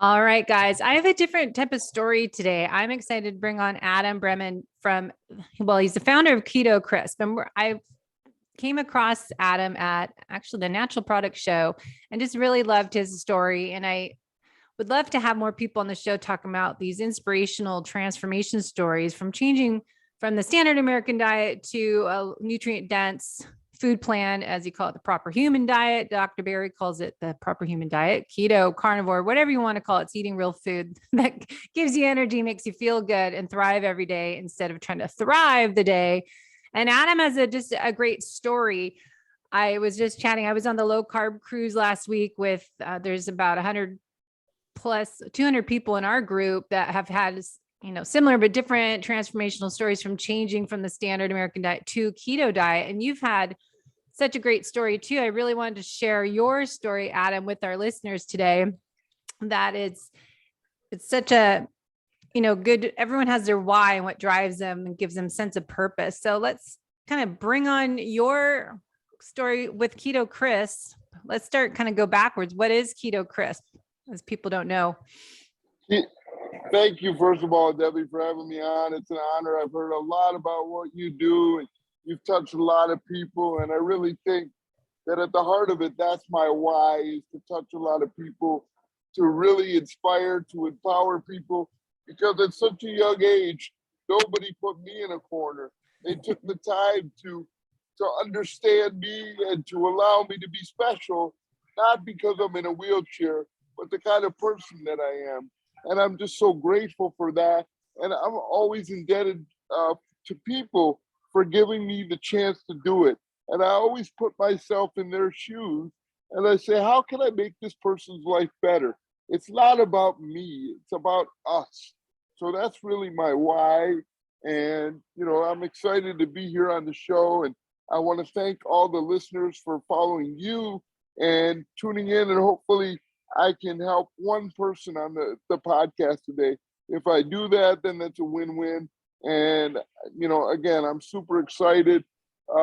All right, guys, I have a different type of story today. I'm excited to bring on Adam Breman he's the founder of Keto Krisp. And I came across Adam at actually the Natural Product Show and just really loved his story. And I would love to have more people on the show talking about these inspirational transformation stories from changing from the standard American diet to a nutrient dense food plan, as you call it, the proper human diet. Dr. Berry calls it the proper human diet, keto, carnivore, whatever you want to call it. It's eating real food that gives you energy, makes you feel good and thrive every day instead of trying to thrive the day. And Adam has just a great story. I was just chatting. I was on the low carb cruise last week with, there's about 100 plus 200 people in our group that have had, similar but different transformational stories from changing from the standard American diet to keto diet. And you've had such a great story too. I really wanted to share your story, Adam, with our listeners today. That it's such a, good, everyone has their why and what drives them and gives them sense of purpose. So let's kind of bring on your story with Keto Krisp. Let's start kind of go backwards. What is Keto Krisp, as people don't know? Thank you, first of all, Debbie, for having me on. It's an honor. I've heard a lot about what you do, and you've touched a lot of people. And I really think that at the heart of it, that's my why, is to touch a lot of people, to really inspire, to empower people. Because at such a young age, nobody put me in a corner. They took the time to understand me and to allow me to be special, not because I'm in a wheelchair, but the kind of person that I am. And I'm just so grateful for that. And I'm always indebted to people for giving me the chance to do it. And I always put myself in their shoes and I say, how can I make this person's life better? It's not about me, it's about us. So that's really my why. And, I'm excited to be here on the show. And I want to thank all the listeners for following you and tuning in, and hopefully I can help one person on the podcast today. If I do that, then that's a win-win. And, again, I'm super excited. We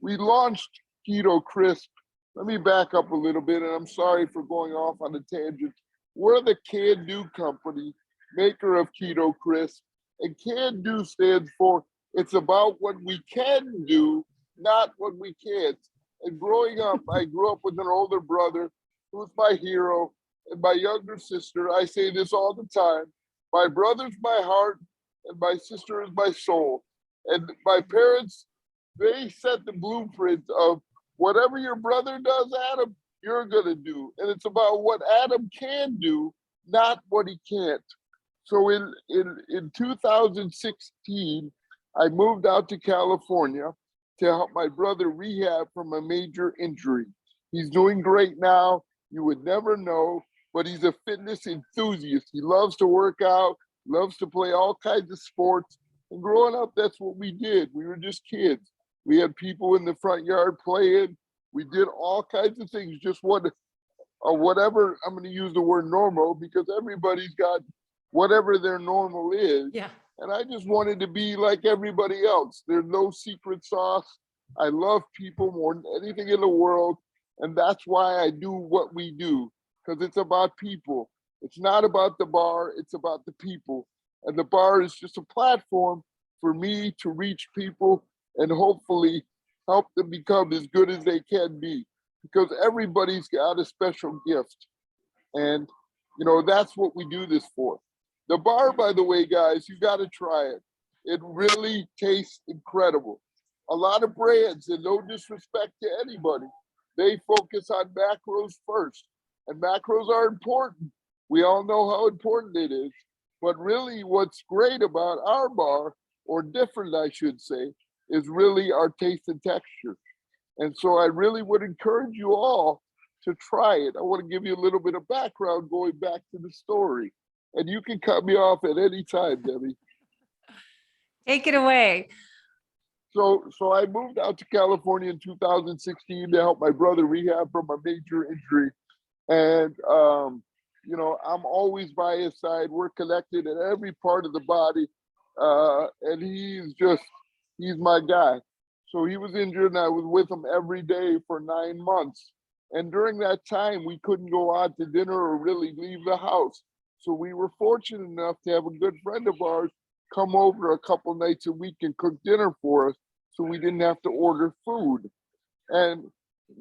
launched Keto Krisp. Let me back up a little bit, and I'm sorry for going off on a tangent. We're the Can Do company, maker of Keto Krisp. And Can Do stands for, it's about what we can do, not what we can't. And growing up, I grew up with an older brother who's my hero, and my younger sister. I say this all the time. My brother's my heart, and my sister is my soul. And my parents, they set the blueprint of whatever your brother does, Adam, you're going to do. And it's about what Adam can do, not what he can't. So in 2016, I moved out to California to help my brother rehab from a major injury. He's doing great now. You would never know, but he's a fitness enthusiast. He loves to work out, loves to play all kinds of sports. And growing up, that's what we did. We were just kids. We had people in the front yard playing. We did all kinds of things, just whatever, I'm going to use the word normal because everybody's got whatever their normal is. Yeah. And I just wanted to be like everybody else. There's no secret sauce. I love people more than anything in the world. And that's why I do what we do, because it's about people. It's not about the bar, it's about the people. And the bar is just a platform for me to reach people and hopefully help them become as good as they can be, because everybody's got a special gift. And, that's what we do this for. The bar, by the way, guys, you got to try it. It really tastes incredible. A lot of brands, and no disrespect to anybody, they focus on macros first. And macros are important. We all know how important it is. But really what's great about our bar, or different, I should say, is really our taste and texture. And so I really would encourage you all to try it. I want to give you a little bit of background going back to the story. And you can cut me off at any time, Debbie. Take it away. So I moved out to California in 2016 to help my brother rehab from a major injury. And, I'm always by his side. We're connected in every part of the body. And he's my guy. So he was injured and I was with him every day for 9 months. And during that time, we couldn't go out to dinner or really leave the house. So we were fortunate enough to have a good friend of ours come over a couple nights a week and cook dinner for us, so we didn't have to order food. And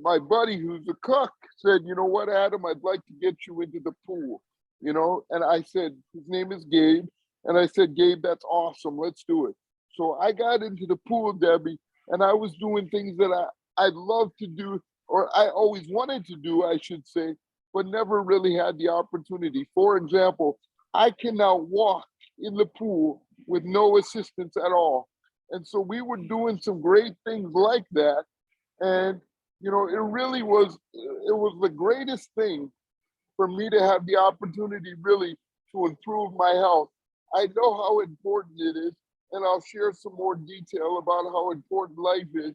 my buddy, who's a cook, said, you know what, Adam, I'd like to get you into the pool, you know? And I said, his name is Gabe. And I said, Gabe, that's awesome. Let's do it. So I got into the pool, Debbie, and I was doing things that I'd love to do, or I always wanted to do, I should say, but never really had the opportunity. For example, I can now walk in the pool with no assistance at all. And so we were doing some great things like that. And, you know, it was the greatest thing for me to have the opportunity really to improve my health. I know how important it is, and I'll share some more detail about how important life is,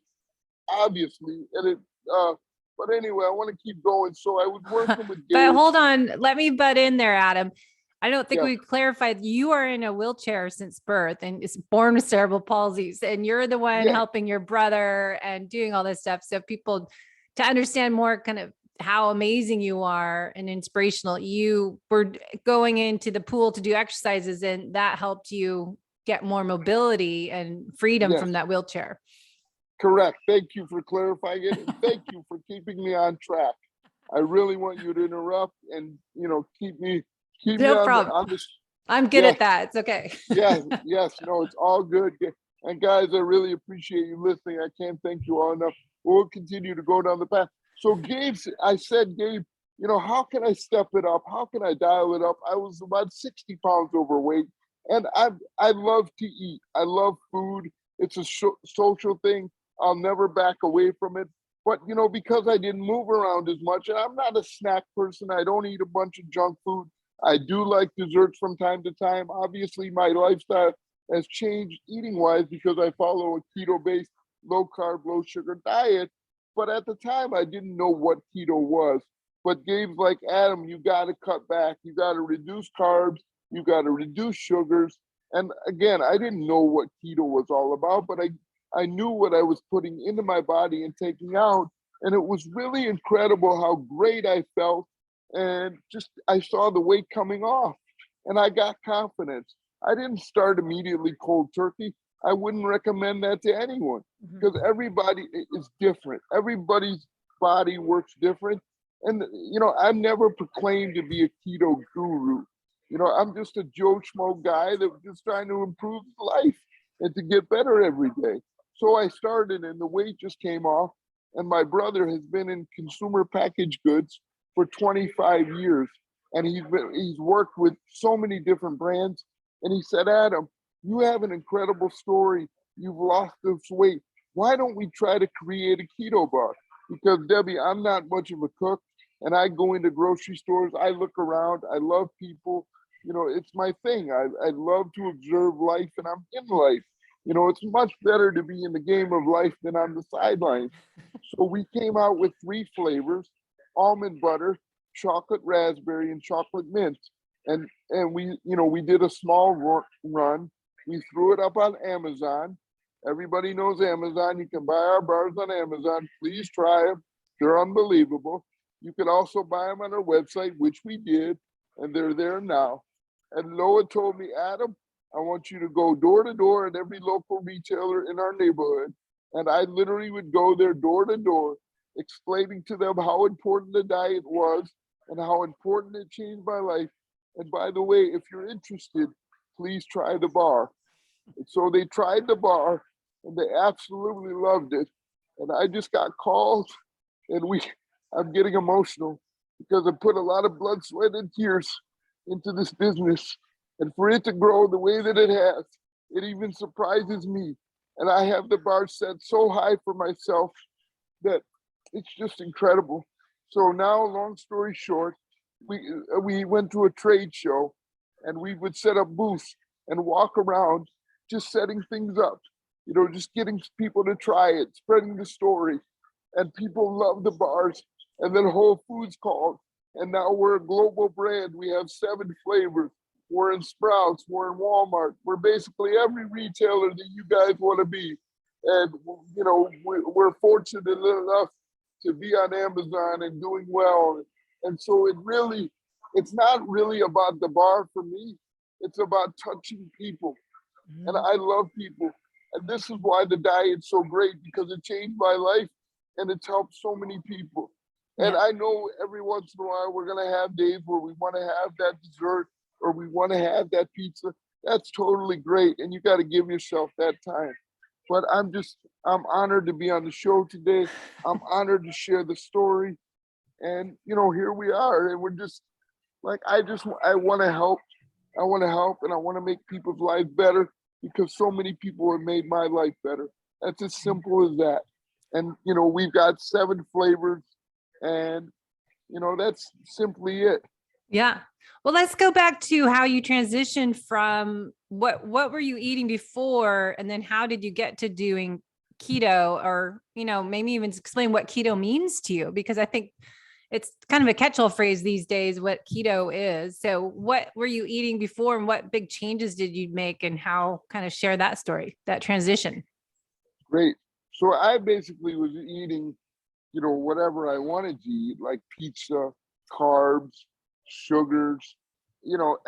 obviously. But anyway, I want to keep going. So I was working with Gabe. But hold on, let me butt in there, Adam. I don't think Yeah. we clarified you are in a wheelchair since birth and is born with cerebral palsy, and you're the one helping your brother and doing all this stuff. So people, to understand more kind of how amazing you are and inspirational, you were going into the pool to do exercises, and that helped you get more mobility and freedom from that wheelchair. Correct. Thank you for clarifying it. And thank you for keeping me on track. I really want you to interrupt and, you know, keep me No problem. on this. I'm good at that. It's okay. Yes. No, it's all good. And guys, I really appreciate you listening. I can't thank you all enough. We'll continue to go down the path. So I said, Gabe, you know, how can I step it up? How can I dial it up? I was about 60 pounds overweight, and I love to eat. I love food. It's a social thing. I'll never back away from it. But, you know, because I didn't move around as much, and I'm not a snack person, I don't eat a bunch of junk food. I do like desserts from time to time. Obviously, my lifestyle has changed eating-wise because I follow a keto-based, low-carb, low-sugar diet. But at the time, I didn't know what keto was. But Gabe's like, Adam, you got to cut back. You got to reduce carbs. You got to reduce sugars. And again, I didn't know what keto was all about, but I knew what I was putting into my body and taking out. And it was really incredible how great I felt. And just, I saw the weight coming off and I got confidence. I didn't start immediately cold turkey. I wouldn't recommend that to anyone because everybody is different. Everybody's body works different. And, you know, I've never proclaimed to be a keto guru. You know, I'm just a Joe Schmo guy that's just trying to improve life and to get better every day. So I started and the weight just came off. And my brother has been in consumer packaged goods for 25 years. And he's worked with so many different brands. And he said, Adam, you have an incredible story. You've lost this weight. Why don't we try to create a keto bar? Because Debbie, I'm not much of a cook and I go into grocery stores. I look around. I love people. You know, it's my thing. I love to observe life and I'm in life. You know, it's much better to be in the game of life than on the sidelines. So we came out with 3 flavors, almond butter, chocolate raspberry, and chocolate mint. And we, you know, we did a small run. We threw it up on Amazon. Everybody knows Amazon. You can buy our bars on Amazon. Please try them. They're unbelievable. You can also buy them on our website, which we did, and they're there now. And Noah told me, Adam, I want you to go door to door at every local retailer in our neighborhood. And I literally would go there door to door, explaining to them how important the diet was and how important it changed my life. And by the way, if you're interested, please try the bar. And so they tried the bar and they absolutely loved it. And I just got called and I'm getting emotional because I put a lot of blood, sweat, and tears into this business. And for it to grow the way that it has, it even surprises me. And I have the bar set so high for myself that it's just incredible. So now, long story short, we went to a trade show and we would set up booths and walk around just setting things up, you know, just getting people to try it, spreading the story. And people love the bars. And then Whole Foods called. And now we're a global brand. We have 7 flavors. We're in Sprouts. We're in Walmart. We're basically every retailer that you guys want to be. And, you know, we're fortunate enough to be on Amazon and doing well. And so it's not really about the bar for me. It's about touching people. And I love people. And this is why the diet's so great, because it changed my life and it's helped so many people. And I know every once in a while we're going to have days where we want to have that dessert or we want to have that pizza. That's totally great. And you got to give yourself that time. But I'm honored to be on the show today. I'm honored to share the story. And, here we are. And we're just like, I want to help. I want to help and I want to make people's lives better because so many people have made my life better. That's as simple as that. And, we've got 7 flavors and, that's simply it. Yeah. Well, let's go back to how you transitioned from what were you eating before? And then how did you get to doing keto, or, maybe even explain what keto means to you, because I think it's kind of a catch-all phrase these days, what keto is. So what were you eating before and what big changes did you make, and how kind of share that story, that transition? Great. So I basically was eating, whatever I wanted to eat, like pizza, carbs, sugars,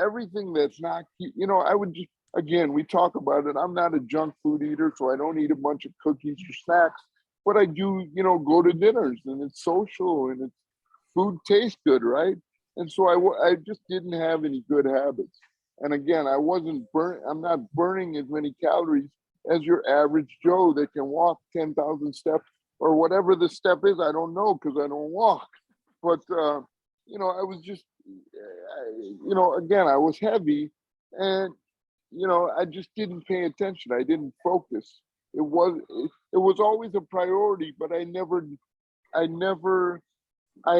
everything that's not, I would just, again, we talk about it. I'm not a junk food eater, so I don't eat a bunch of cookies or snacks, but I do, go to dinners and it's social and it's food tastes good, right? And so I just didn't have any good habits. And again, I'm not burning as many calories as your average Joe that can walk 10,000 steps or whatever the step is. I don't know because I don't walk. But, I was just, again, I was heavy and, I just didn't pay attention. I didn't focus. It was always a priority, but I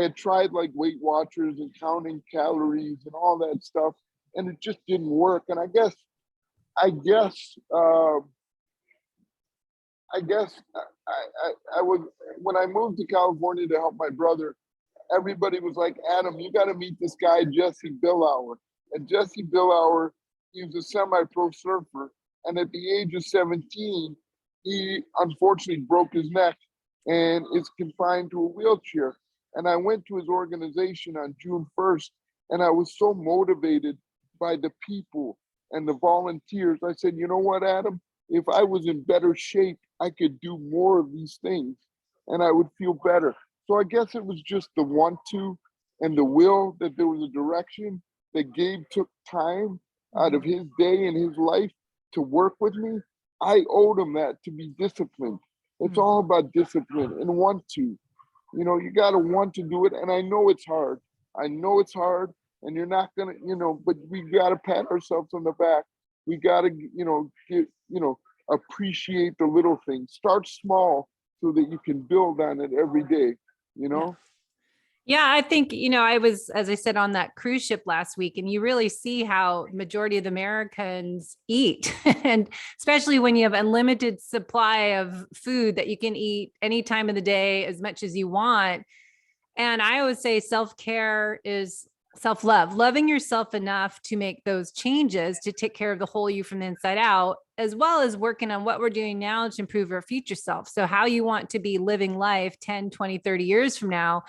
had tried like Weight Watchers and counting calories and all that stuff, and it just didn't work. And I guess I was, when I moved to California to help my brother, everybody was like, Adam, you got to meet this guy, Jesse Billauer. And Jesse Billauer, he was a semi-pro surfer. And at the age of 17, he unfortunately broke his neck and is confined to a wheelchair. And I went to his organization on June 1st, and I was so motivated by the people and the volunteers. I said, you know what, Adam? If I was in better shape, I could do more of these things and I would feel better. So I guess it was just the want to and the will, that there was a direction, that Gabe took time out of his day and his life to work with me. I owed him that, to be disciplined. It's all about discipline and want to. You got to want to do it. And I know it's hard. And you're not going to, but we got to pat ourselves on the back. We got to, appreciate the little things. Start small so that you can build on it every day, Yeah, I think, I was, as I said, on that cruise ship last week, and you really see how majority of the Americans eat. And especially when you have unlimited supply of food that you can eat any time of the day, as much as you want. And I always say self-care is self-love, loving yourself enough to make those changes to take care of the whole you from the inside out, as well as working on what we're doing now to improve our future self. So how you want to be living life 10, 20, 30 years from now,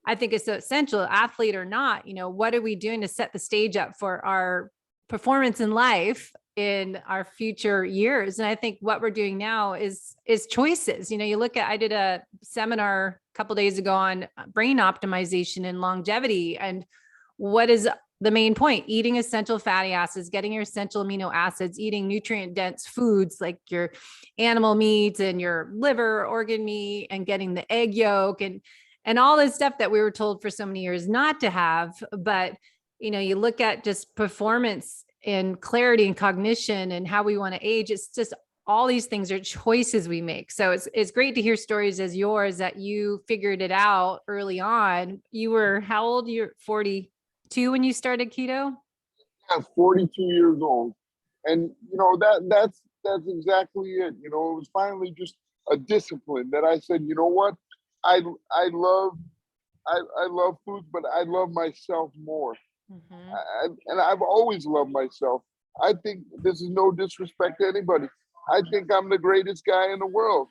I think is so essential, athlete or not. What are we doing to set the stage up for our performance in life in our future years? And I think what we're doing now is choices. You look at, I did a seminar a couple of days ago on brain optimization and longevity. And what is the main point? Eating essential fatty acids, getting your essential amino acids, eating nutrient dense foods like your animal meats and your liver, organ meat, and getting the egg yolk and all this stuff that we were told for so many years not to have. But, you look at just performance and clarity and cognition and how we want to age. It's just all these things are choices we make. So it's great to hear stories as yours that you figured it out early on. You were how old? You're 42 when you started keto? Yeah, 42 years old. And, that's exactly it. It was finally just a discipline that I said, you know what? I love food, but I love myself more. And I've always loved myself. I think this is no disrespect to anybody. I think I'm the greatest guy in the world.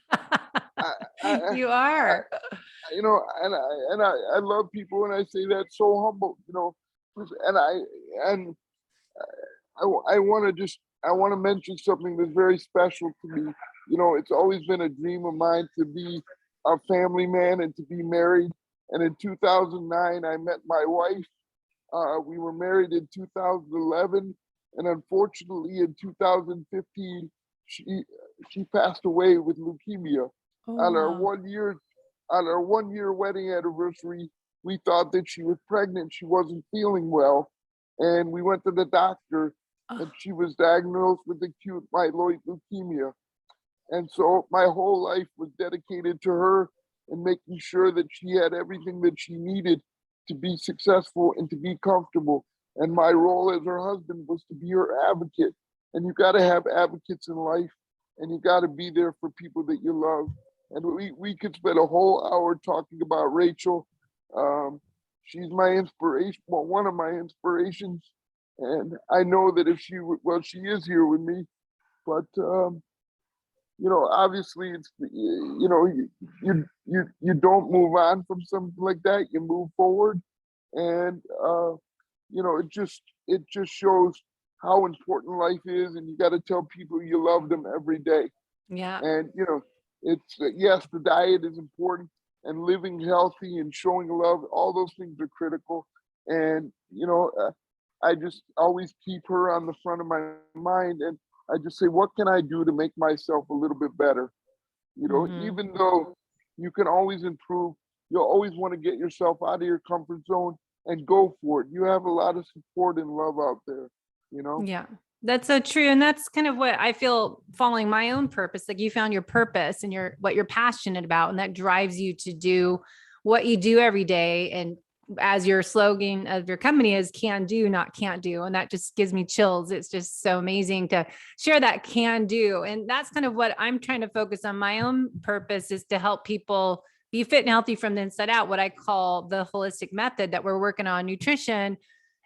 You are. I love people, and I say that so humble, and I want to mention something that's very special to me. It's always been a dream of mine to be a family man and to be married. And in 2009, I met my wife. We were married in 2011, and unfortunately, in 2015, she passed away with leukemia. Oh, On our wow. 1 year wedding anniversary, we thought that she was pregnant. She wasn't feeling well, and we went to the doctor, and she was diagnosed with acute myeloid leukemia. And so my whole life was dedicated to her and making sure that she had everything that she needed to be successful and to be comfortable. And my role as her husband was to be her advocate. And you got to have advocates in life, and you got to be there for people that you love. And we could spend a whole hour talking about Rachel. She's my inspiration, well, one of my inspirations. And I know that if she is here with me, but obviously it's, you don't move on from something like that. You move forward, and it just shows how important life is, and you got to tell people you love them every day. Yeah. And it's yes, the diet is important, and living healthy and showing love. All those things are critical, and I just always keep her on the front of my mind, and I just say, what can I do to make myself a little bit better? Mhm. Even though you can always improve, you'll always want to get yourself out of your comfort zone and go for it. You have a lot of support and love out there, you know? Yeah, that's so true. And that's kind of what I feel following my own purpose. Like you found your purpose and what you're passionate about, and that drives you to do what you do every day. And as your slogan of your company is can do, not can't do. And that just gives me chills. It's just so amazing to share that can do. And that's kind of what I'm trying to focus on. My own purpose is to help people be fit and healthy from the inside out, what I call the holistic method that we're working on nutrition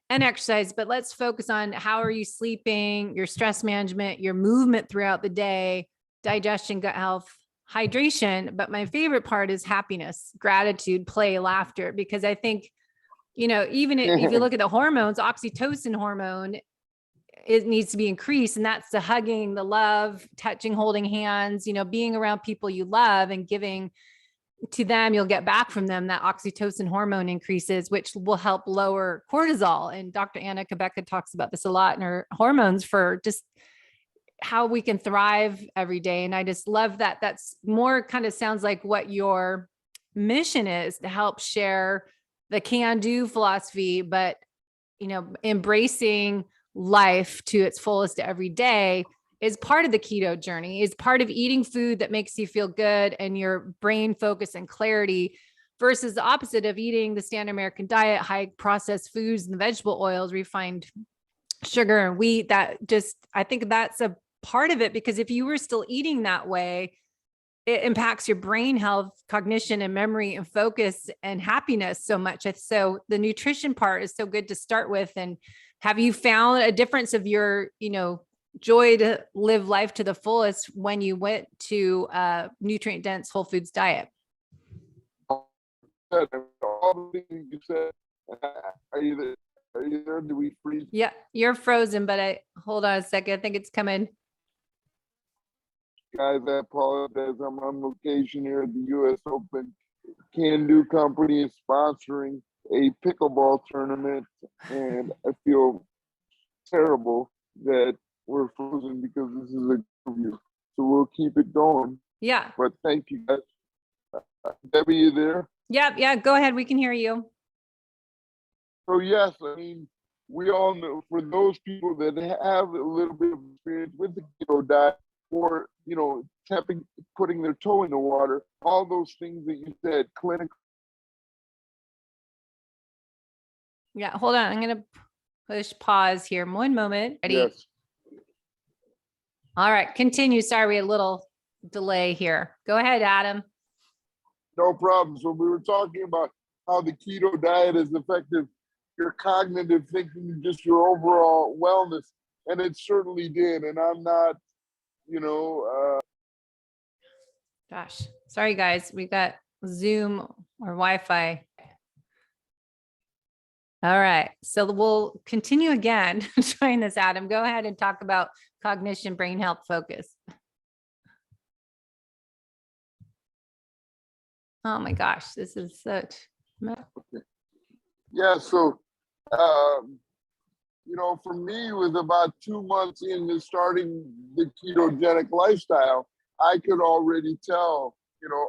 and exercise, but let's focus on how are you sleeping, your stress management, your movement throughout the day, digestion, gut health, hydration. But my favorite part is happiness, gratitude, play, laughter, because I think, even if you look at the hormones, oxytocin hormone, it needs to be increased. And that's the hugging, the love, touching, holding hands, being around people you love and giving to them, you'll get back from them. That oxytocin hormone increases, which will help lower cortisol. And Dr. Anna Kabeka talks about this a lot in her hormones for just how we can thrive every day. And I just love that. That's more kind of sounds like what your mission is, to help share the can do philosophy, but, embracing life to its fullest every day is part of the keto journey, is part of eating food that makes you feel good and your brain focus and clarity, versus the opposite of eating the standard American diet, high processed foods and vegetable oils, refined sugar and wheat. I think that's a part of it, because if you were still eating that way, it impacts your brain health, cognition and memory and focus and happiness so much. So the nutrition part is so good to start with. And have you found a difference of your, joy to live life to the fullest when you went to a nutrient dense whole foods diet? All the things you said, are you there? Are you there? Do we freeze? Yeah, you're frozen, but hold on a second. I think it's coming. Guys, I apologize. I'm on location here at the US Open. Can Do Company is sponsoring a pickleball tournament, and I feel terrible that we're frozen because this is a interview. So we'll keep it going. Yeah. But thank you guys. Debbie, you there? Yeah. Go ahead. We can hear you. So yes, we all know, for those people that have a little bit of experience with the keto diet, or putting their toe in the water, all those things that you said, clinical. Yeah, hold on. I'm gonna push pause here. One moment. Ready? Yes. All right, continue. Sorry, we had a little delay here. Go ahead, Adam. No problem. So we were talking about how the keto diet has affected your cognitive thinking and just your overall wellness, and it certainly did. And I'm not, Gosh, sorry guys. We got Zoom or Wi-Fi. All right. So we'll continue again trying this, Adam. Go ahead and talk about cognition, brain health, focus. Oh my gosh, this is such. Yeah, so for me, it was about 2 months into starting the ketogenic lifestyle, I could already tell,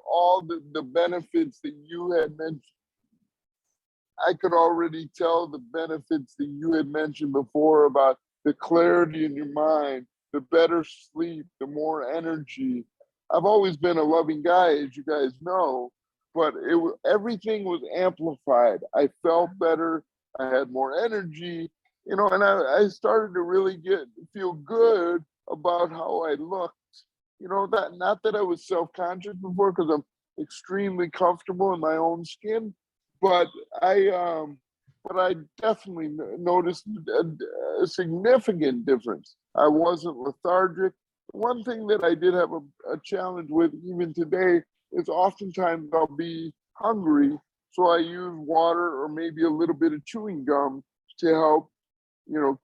all the benefits that you had mentioned. I could already tell the benefits that you had mentioned before about the clarity in your mind, the better sleep, the more energy. I've always been a loving guy, as you guys know, but everything was amplified. I felt better. I had more energy, and I started to really feel good about how I looked. That not that I was self-conscious before, because I'm extremely comfortable in my own skin, but I definitely noticed a significant difference. I wasn't lethargic. One thing that I did have a challenge with even today is oftentimes I'll be hungry, so I use water or maybe a little bit of chewing gum to help,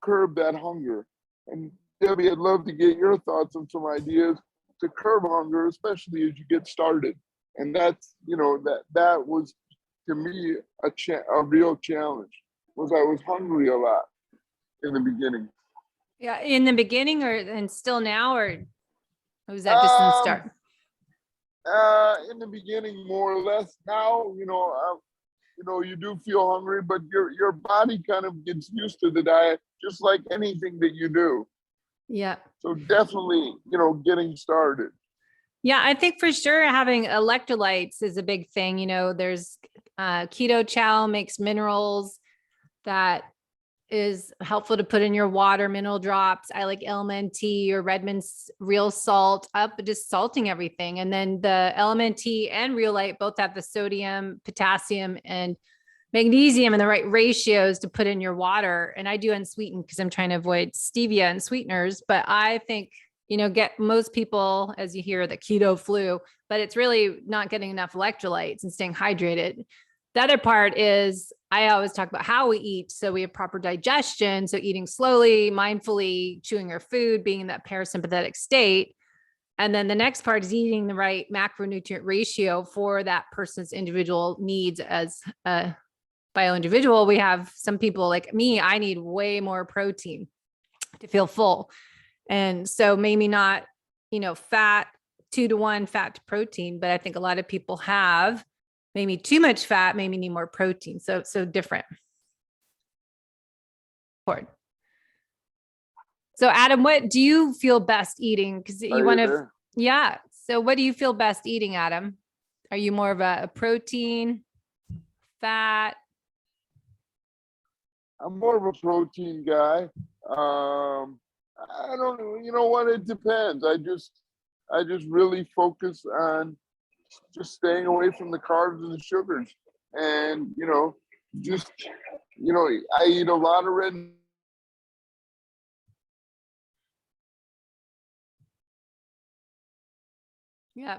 curb that hunger. And Debbie, I'd love to get your thoughts on some ideas to curb hunger, especially as you get started. And that's, that was, to me, a real challenge, was I was hungry a lot in the beginning. Yeah, in the beginning and still now, or was that just in the start? In the beginning, more or less. Now, you do feel hungry, but your body kind of gets used to the diet, just like anything that you do. Yeah. So definitely, getting started. Yeah, I think for sure having electrolytes is a big thing. There's keto chow makes minerals that is helpful to put in your water, mineral drops. I like LMNT or Redmond's real salt up, just salting everything. And then the LMNT and Real Light both have the sodium, potassium, and magnesium in the right ratios to put in your water. And I do unsweetened because I'm trying to avoid stevia and sweeteners. But I think, get most people, as you hear, the keto flu, but it's really not getting enough electrolytes and staying hydrated. The other part is I always talk about how we eat. So we have proper digestion. So eating slowly, mindfully, chewing your food, being in that parasympathetic state. And then the next part is eating the right macronutrient ratio for that person's individual needs. As a bio individual, we have some people like me, I need way more protein to feel full. And so maybe not, fat, 2-to-1 fat to protein, but I think a lot of people have maybe too much fat, maybe need more protein. So different. So Adam, what do you feel best eating? Because you want to, yeah. So what do you feel best eating, Adam? Are you more of a protein, fat? I'm more of a protein guy. I don't, you know what? It depends. I just really focus on just staying away from the carbs and the sugars, and I eat a lot of red. Yeah.